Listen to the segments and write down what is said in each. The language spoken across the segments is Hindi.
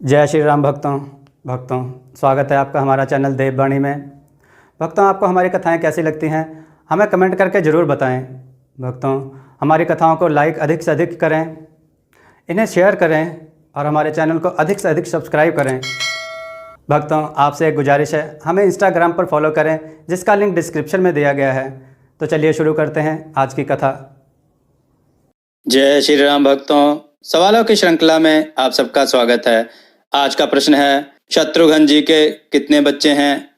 जय श्री राम भक्तों स्वागत है आपका हमारा चैनल देववाणी में। भक्तों, आपको हमारी कथाएं कैसी लगती हैं हमें कमेंट करके ज़रूर बताएं। भक्तों, हमारी कथाओं को लाइक अधिक से अधिक करें, इन्हें शेयर करें और हमारे चैनल को अधिक से अधिक सब्सक्राइब करें। भक्तों, आपसे एक गुजारिश है, हमें इंस्टाग्राम पर फॉलो करें जिसका लिंक डिस्क्रिप्शन में दिया गया है। तो चलिए शुरू करते हैं आज की कथा। जय श्री राम भक्तों, सवालों की श्रृंखला में आप सबका स्वागत है। आज का प्रश्न है, शत्रुघ्न जी के कितने बच्चे हैं?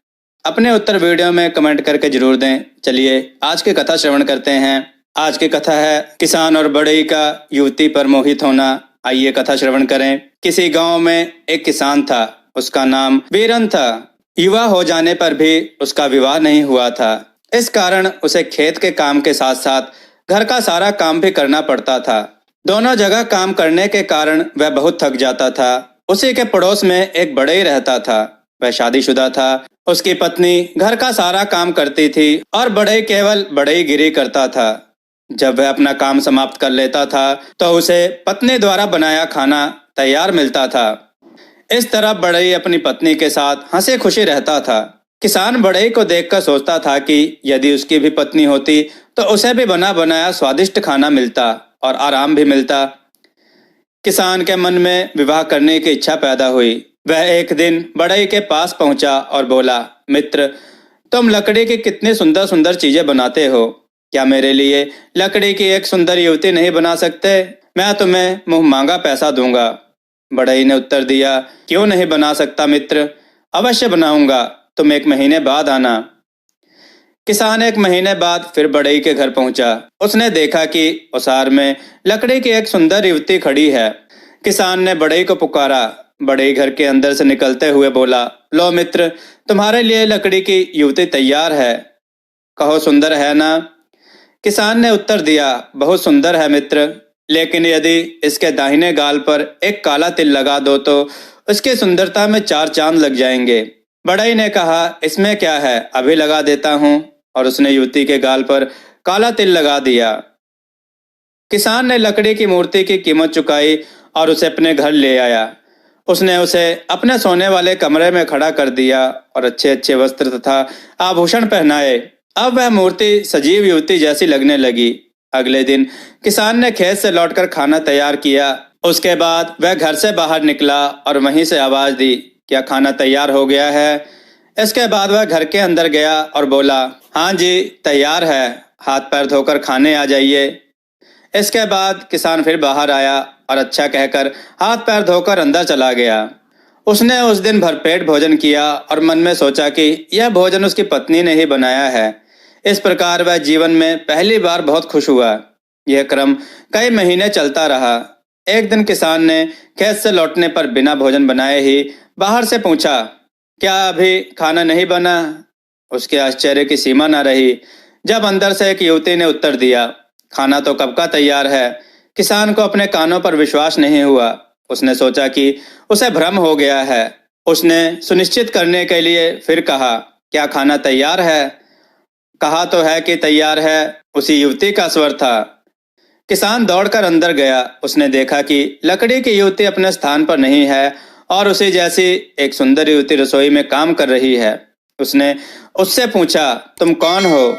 अपने उत्तर वीडियो में कमेंट करके जरूर दें। चलिए आज की कथा श्रवण करते हैं। आज की कथा है किसान और बढ़ई का युवती पर मोहित होना। आइए कथा श्रवण करें। किसी गांव में एक किसान था, उसका नाम वीरन था। युवा हो जाने पर भी उसका विवाह नहीं हुआ था। इस कारण उसे खेत के काम के साथ साथ घर का सारा काम भी करना पड़ता था। दोनों जगह काम करने के कारण वह बहुत थक जाता था। उसी के पड़ोस में एक बढ़ई रहता था। वह शादीशुदा था। उसकी पत्नी घर का सारा काम करती थी और बढ़ई केवल बढ़ईगिरी करता था। जब वह अपना काम समाप्त कर लेता था तो उसे पत्नी द्वारा बनाया खाना तैयार मिलता था। इस तरह बढ़ई अपनी पत्नी के साथ हंसी खुशी रहता था। किसान बढ़ई को देखकर सोचता था कि यदि उसकी भी पत्नी होती तो उसे भी बना बनाया स्वादिष्ट खाना मिलता और आराम भी मिलता। किसान के मन में विवाह करने की इच्छा पैदा हुई। वह एक दिन बढ़ई के पास पहुंचा और बोला, मित्र, तुम लकड़ी की कितनी सुंदर सुंदर चीजें बनाते हो। क्या मेरे लिए लकड़ी की एक सुंदर युवती नहीं बना सकते? मैं तुम्हें मुंह मांगा पैसा दूंगा। बढ़ई ने उत्तर दिया, क्यों नहीं बना सकता मित्र, अवश्य बनाऊंगा, तुम 1 महीने बाद आना। किसान 1 महीने बाद फिर बढ़ई के घर पहुंचा। उसने देखा कि ओसार में लकड़ी की एक सुंदर युवती खड़ी है। किसान ने बढ़ई को पुकारा। बढ़ई घर के अंदर से निकलते हुए बोला, लो मित्र, तुम्हारे लिए लकड़ी की युवती तैयार है, कहो सुंदर है ना? किसान ने उत्तर दिया, बहुत सुंदर है मित्र, लेकिन यदि इसके दाहिने गाल पर एक काला तिल लगा दो तो उसकी सुंदरता में 4 चांद लग जाएंगे। बढ़ई ने कहा, इसमें क्या है, अभी लगा देता हूं, और उसने युवती के गाल पर काला तिल लगा दिया। किसान ने लकड़ी की मूर्ति की कीमत चुकाई और उसे अपने घर ले आया। उसने उसे अपने सोने वाले कमरे में खड़ा कर दिया और अच्छे अच्छे वस्त्र तथा आभूषण पहनाए। अब वह मूर्ति सजीव युवती जैसी लगने लगी। अगले दिन किसान ने खेत से लौटकर खाना तैयार किया। उसके बाद वह घर से बाहर निकला और वहीं से आवाज दी, क्या खाना तैयार हो गया है? इसके बाद वह घर के अंदर गया और बोला, हाँ जी, तैयार है, हाथ पैर धोकर खाने आ जाइए। इसके बाद किसान फिर बाहर आया और अच्छा कहकर हाथ पैर धोकर अंदर चला गया। उसने उस दिन भरपेट भोजन किया और मन में सोचा कि यह भोजन उसकी पत्नी ने ही बनाया है। इस प्रकार वह जीवन में पहली बार बहुत खुश हुआ। यह क्रम कई महीने चलता रहा। एक दिन किसान ने खेत से लौटने पर बिना भोजन बनाए ही बाहर से पूछा, क्या अभी खाना नहीं बना? उसके आश्चर्य की सीमा न रही जब अंदर से एक युवती ने उत्तर दिया, खाना तो कब का तैयार है। किसान को अपने कानों पर विश्वास नहीं हुआ। उसने सोचा कि उसे भ्रम हो गया है। उसने सुनिश्चित करने के लिए फिर कहा, क्या खाना तैयार है? कहा तो है कि तैयार है, उसी युवती का स्वर था। किसान दौड़कर अंदर गया। उसने देखा कि लकड़ी की युवती अपने स्थान पर नहीं है और उसी जैसी एक सुंदर युवती रसोई में काम कर रही है। उसने उससे पूछा, तुम कौन हो?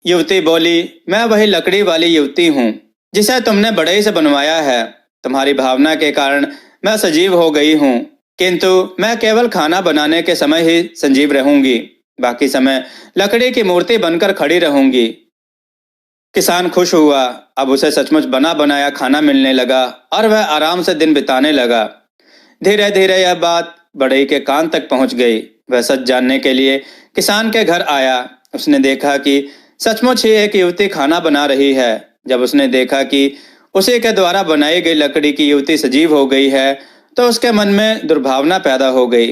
युवती बोली, मैं वही लकड़ी वाली युवती हूँ जिसे तुमने बढ़ई से बनवाया है। तुम्हारी भावना के कारण मैं सजीव हो गई हूँ, किंतु मैं केवल खाना बनाने के समय ही संजीव रहूंगी, बाकी समय लकड़ी की मूर्ति बनकर खड़ी रहूंगी। किसान खुश हुआ। अब उसे सचमुच बना बनाया खाना मिलने लगा और वह आराम से दिन बिताने लगा। धीरे धीरे यह बात बढ़ई के कान तक पहुंच गई। वह सच जानने के लिए किसान के घर आया। उसने देखा कि सचमुच ही एक युवती खाना बना रही है। जब उसने देखा कि उसी के द्वारा बनाई गई लकड़ी की युवती सजीव हो गई है तो उसके मन में दुर्भावना पैदा हो गई।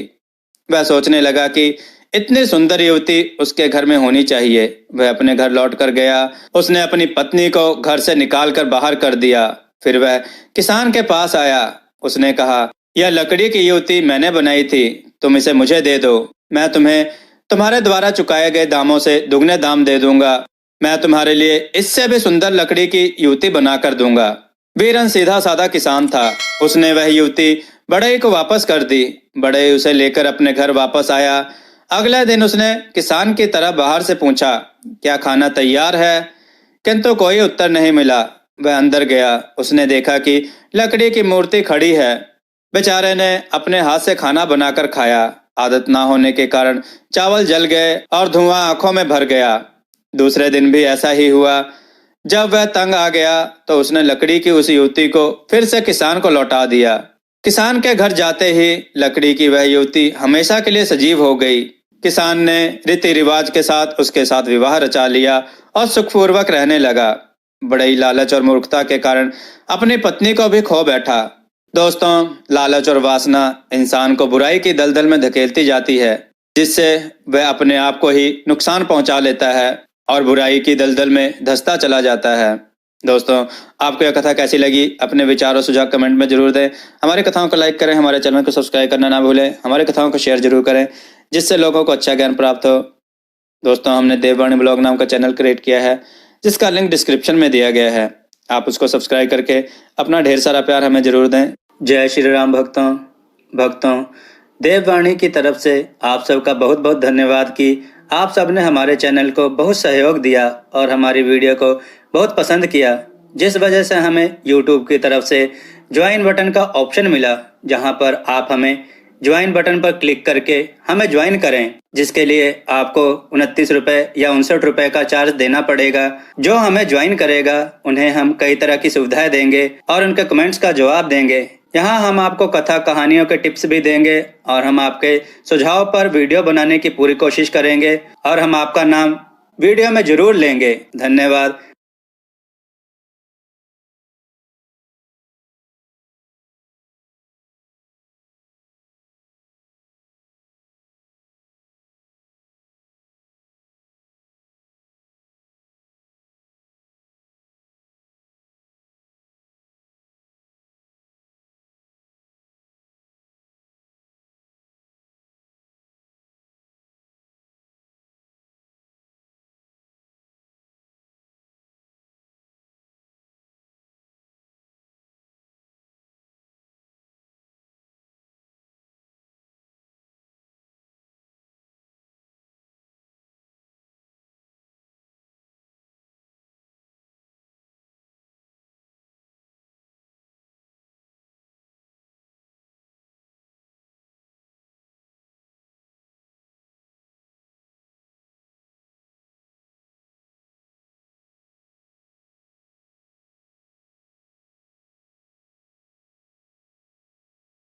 वह सोचने लगा कि इतनी सुंदर युवती उसके घर में होनी चाहिए। वह अपने घर लौटकर गया। उसने अपनी पत्नी को घर से निकालकर बाहर कर दिया। फिर वह किसान के पास आया। उसने कहा, यह लकड़ी की युवती मैंने बनाई थी, तुम इसे मुझे दे दो। मैं तुम्हें तुम्हारे द्वारा चुकाए गए दामों से दुगने दाम दे दूंगा। मैं तुम्हारे लिए इससे भी सुंदर लकड़ी की युवती बनाकर दूंगा। वीरन सीधा साधा किसान था। उसने वह युवती बढ़ई को वापस कर दी। बढ़ई उसे लेकर अपने घर वापस आया। अगले दिन उसने किसान की तरह बाहर से पूछा, क्या खाना तैयार है? किंतु कोई उत्तर नहीं मिला। वह अंदर गया। उसने देखा कि लकड़ी की मूर्ति खड़ी है। बेचारे ने अपने हाथ से खाना बनाकर खाया। आदत ना होने के कारण चावल जल गए और धुआं आंखों में भर गया। दूसरे दिन भी ऐसा ही हुआ। जब वह तंग आ गया तो उसने लकड़ी की उस युवती को फिर से किसान को लौटा दिया। किसान के घर जाते ही लकड़ी की वह युवती हमेशा के लिए सजीव हो गई। किसान ने रीति रिवाज के साथ उसके साथ विवाह रचा लिया और सुखपूर्वक रहने लगा। बड़ई लालच और मूर्खता के कारण अपनी पत्नी को भी खो बैठा। दोस्तों, लालच और वासना इंसान को बुराई की दलदल में धकेलती जाती है, जिससे वह अपने आप को ही नुकसान पहुंचा लेता है और बुराई की दलदल में धंसता चला जाता है। दोस्तों, आपको यह कथा कैसी लगी? अपने विचार और सुझाव कमेंट में जरूर दें। हमारी कथाओं को लाइक करें, हमारे चैनल को सब्सक्राइब करना ना भूलें। हमारी कथाओं को शेयर जरूर करें, जिससे लोगों को अच्छा ज्ञान प्राप्त हो। दोस्तों, हमने देववाणी ब्लॉग नाम का चैनल क्रिएट किया है, जिसका लिंक डिस्क्रिप्शन में दिया गया है। आप उसको सब्सक्राइब करके अपना ढेर सारा प्यार हमें जरूर दें। जय श्री राम। भक्तों, देववाणी की तरफ से आप सबका बहुत बहुत धन्यवाद कि आप सब ने हमारे चैनल को बहुत सहयोग दिया और हमारी वीडियो को बहुत पसंद किया, जिस वजह से हमें YouTube की तरफ से ज्वाइन बटन का ऑप्शन मिला, जहां पर आप हमें ज्वाइन बटन पर क्लिक करके हमें ज्वाइन करें, जिसके लिए आपको 29 रुपये या 59 रुपये का चार्ज देना पड़ेगा। जो हमें ज्वाइन करेगा उन्हें हम कई तरह की सुविधाएं देंगे और उनके कमेंट्स का जवाब देंगे। यहाँ हम आपको कथा कहानियों के टिप्स भी देंगे और हम आपके सुझाव पर वीडियो बनाने की पूरी कोशिश करेंगे और हम आपका नाम वीडियो में जरूर लेंगे। धन्यवाद।